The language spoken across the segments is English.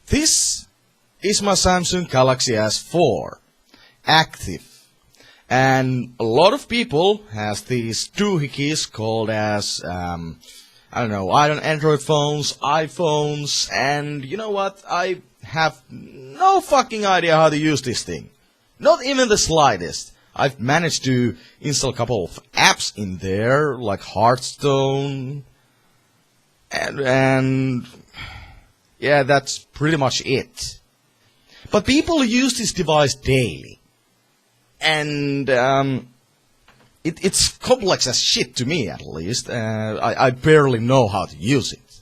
This is my Samsung Galaxy S4, active, and a lot of people has these doohickeys called as, I don't know, Android phones, iPhones, and you know what, I have no fucking idea how to use this thing, not even the slightest. I've managed to install a couple of apps in there, like Hearthstone, and yeah, that's pretty much it. But people use this device daily, and it's complex as shit to me, at least. I barely know how to use it.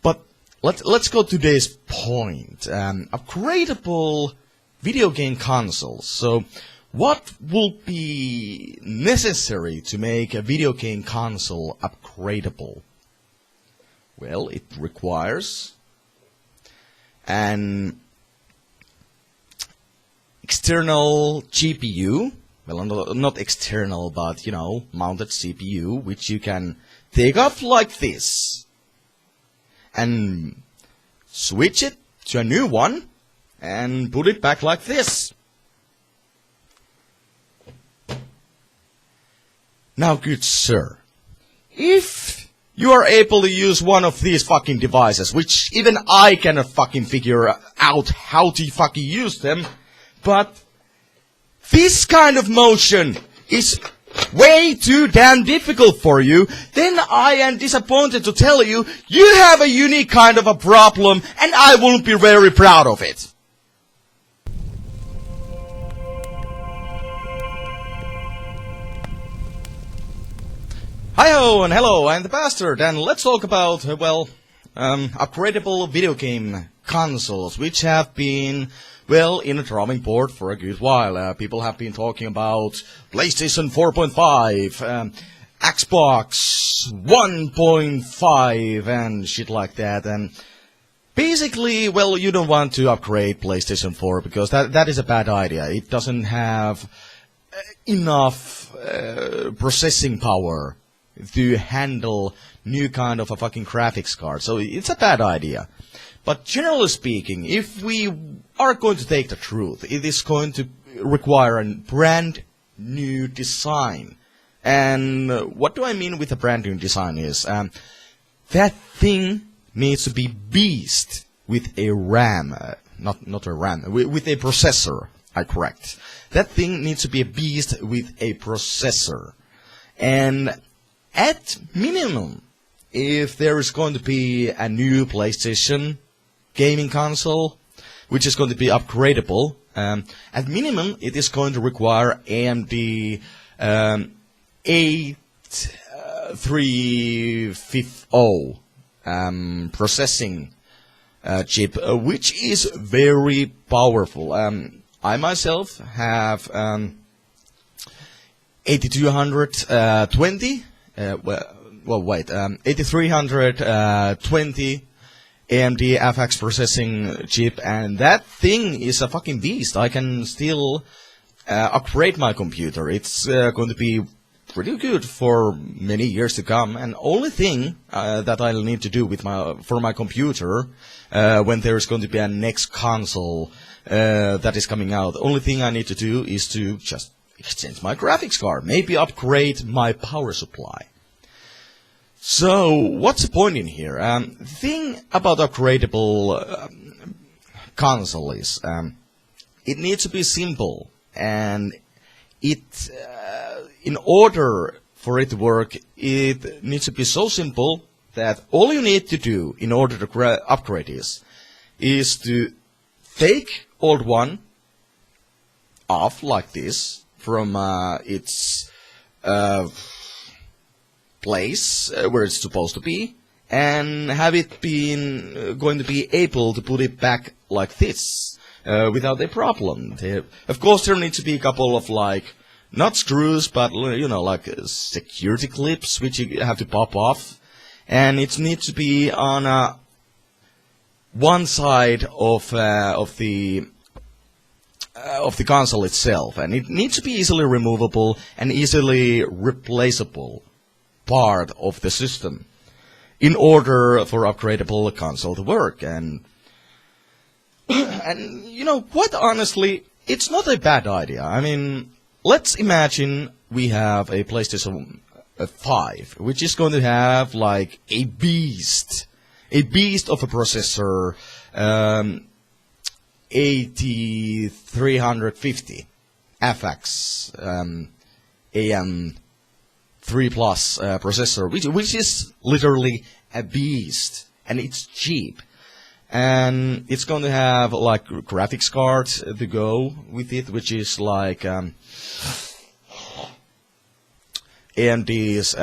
But let's go to today's point. Upgradeable video game consoles. So, what will be necessary to make a video game console upgradable? Well, it requires an external GPU, well, not external, but, you know, mounted CPU, which you can take off like this and switch it to a new one and put it back like this. Now, good sir, if you are able to use one of these fucking devices, which even I cannot fucking figure out how to fucking use them, but this kind of motion is way too damn difficult for you, then I am disappointed to tell you, you have a unique kind of a problem, and I won't be very proud of it. Hi-ho and hello, I'm the Bastard, and let's talk about, upgradable video game consoles, which have been, well, in a drawing board for a good while. People have been talking about PlayStation 4.5, Xbox 1.5, and shit like that, and basically, well, you don't want to upgrade PlayStation 4, because that is a bad idea. It doesn't have enough processing power to handle new kind of a fucking graphics card. So it's a bad idea. But generally speaking, if we are going to take the truth, it is going to require a brand new design. And what do I mean with a brand new design is, that thing needs to be beast with a RAM, not a RAM, with a processor, I correct. That thing needs to be a beast with a processor. And at minimum, if there is going to be a new PlayStation gaming console, which is going to be upgradable, at minimum it is going to require AMD 8350 processing chip, which is very powerful. I myself have 8220. 8320 AMD FX processing chip, and that thing is a fucking beast. I can still upgrade my computer. It's going to be pretty good for many years to come. And only thing that I'll need to do with for my computer when there's going to be a next console that is coming out, the only thing I need to do is to just exchange my graphics card, maybe upgrade my power supply. So, what's the point in here? The thing about upgradable console is, it needs to be simple, and it, in order for it to work, it needs to be so simple that all you need to do in order to upgrade is to take old one off like this from its place where it's supposed to be, and have it been going to be able to put it back like this without a problem. Of course, there needs to be a couple of not screws, but like security clips which you have to pop off, and it needs to be on one side of the console itself, and it needs to be easily removable and easily replaceable part of the system in order for upgradable console to work. And And, you know, quite honestly, it's not a bad idea. I mean, let's imagine we have a PlayStation 5, which is going to have, like, a beast of a processor, 8350 FX, AM3 Plus processor, which is literally a beast, and it's cheap. And it's going to have like graphics card to go with it, which is like AMD's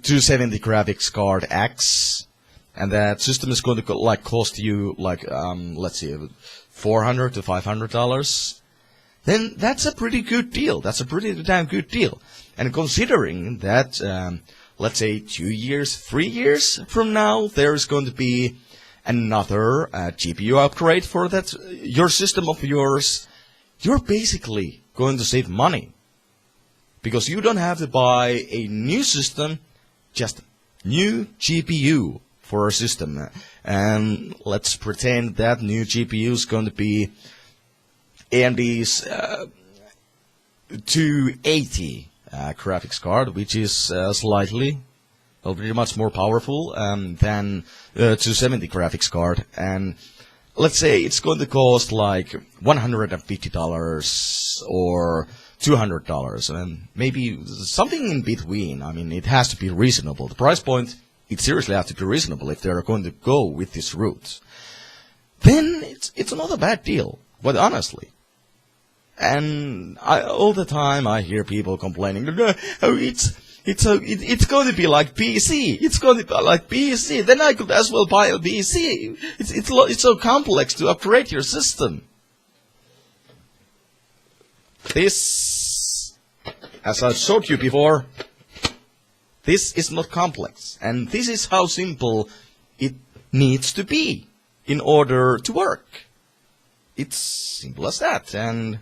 270 graphics card X, and that system is going to cost you like let's see, $400 to $500. Then that's a pretty good deal. That's a pretty damn good deal. And considering that, let's say 2 years, 3 years from now, there's going to be another GPU upgrade for that your system of yours, you're basically going to save money. Because you don't have to buy a new system, just new GPU for a system. And let's pretend that new GPU is going to be AMD's 280 graphics card, which is pretty much more powerful than 270 graphics card. And let's say it's going to cost like $150 or $200, and maybe something in between. I mean, it has to be reasonable. The price point, it seriously has to be reasonable if they're going to go with this route. Then it's not a bad deal, but honestly. And all the time I hear people complaining, oh, it's going to be like PC. It's going to be like PC. Then I could as well buy a PC. It's so complex to upgrade your system. This, as I showed you before, this is not complex. And this is how simple it needs to be in order to work. It's simple as that. And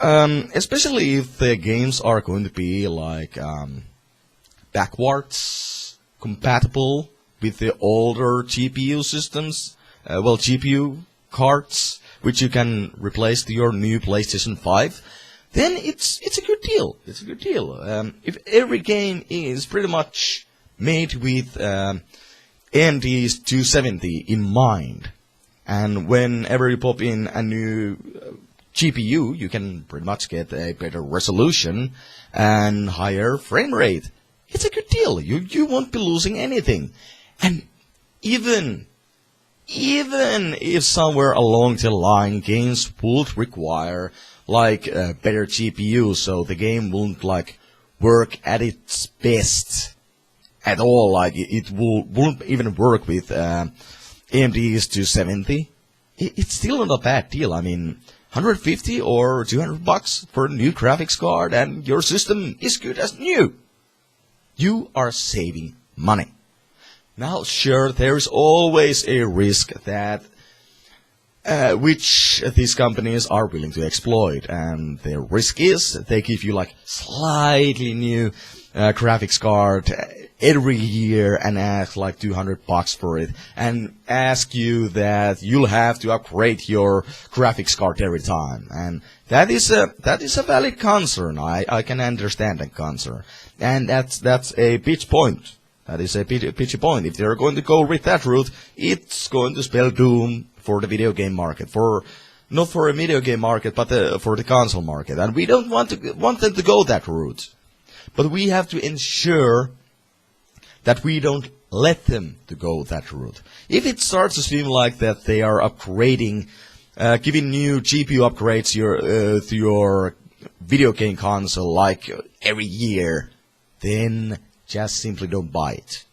especially if the games are going to be like backwards compatible with the older GPU systems, GPU cards, which you can replace to your new PlayStation 5, then it's a good deal. It's a good deal. If every game is pretty much made with AMD's 270 in mind, and whenever you pop in a new GPU, you can pretty much get a better resolution and higher frame rate. It's a good deal. You won't be losing anything. And even if somewhere along the line games would require like a better GPU, so the game won't like work at its best at all, like it won't even work with AMD's 270, it's still not a bad deal. I mean, $150 or $200 for a new graphics card and your system is good as new. You are saving money. Now, sure, there's always a risk that which these companies are willing to exploit, and the risk is they give you like slightly new graphics card every year and ask like $200 for it, and ask you that you'll have to upgrade your graphics card every time, and that is a valid concern. I can understand that concern, and that's a pitch point. That is a pitchy point. If they're going to go with that route, it's going to spell doom for the video game market, not for a video game market, but for the console market. And we don't want them to go that route. But we have to ensure that we don't let them to go that route. If it starts to seem like that they are upgrading, giving new GPU upgrades to your video game console like every year, then just simply don't buy it.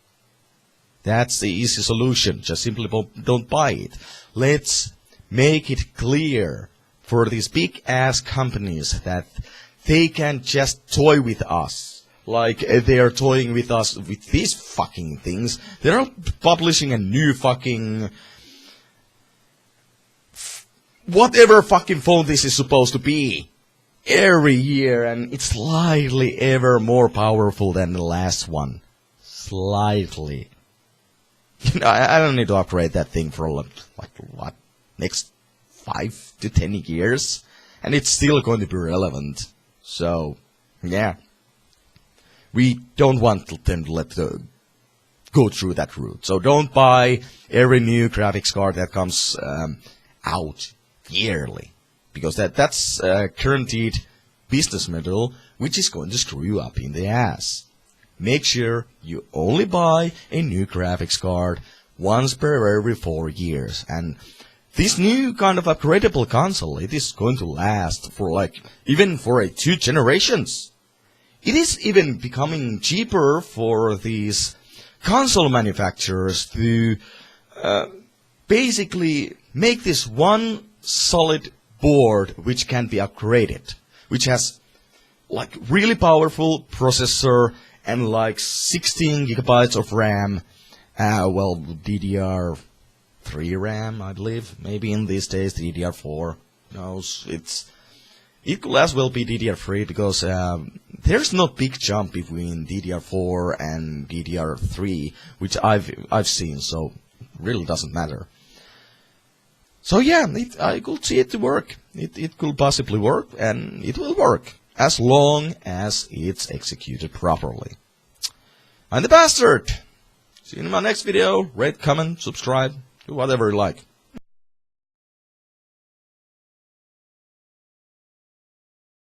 That's the easy solution. Just simply don't buy it. Let's make it clear for these big-ass companies that they can just toy with us. Like they are toying with us with these fucking things. They're publishing a new fucking whatever fucking phone this is supposed to be every year, and it's slightly ever more powerful than the last one. Slightly. I don't need to upgrade that thing for like what, next 5 to 10 years, and it's still going to be relevant. So, yeah, we don't want them to go through that route. So don't buy every new graphics card that comes out yearly, because that's a guaranteed business model which is going to screw you up in the ass. Make sure you only buy a new graphics card once per every 4 years. And this new kind of upgradable console, it is going to last for even for 2 generations. It is even becoming cheaper for these console manufacturers to basically make this one solid board which can be upgraded, which has really powerful processor and 16 gigabytes of RAM, DDR3 RAM, I believe. Maybe in these days DDR4. No, it could as well be DDR3 because there's no big jump between DDR4 and DDR3, which I've seen, so really doesn't matter. So yeah, I could see it to work. It could possibly work, and it will work as long as it's executed properly. I'm the Bastard. See you in my next video. Rate, comment, subscribe, do whatever you like.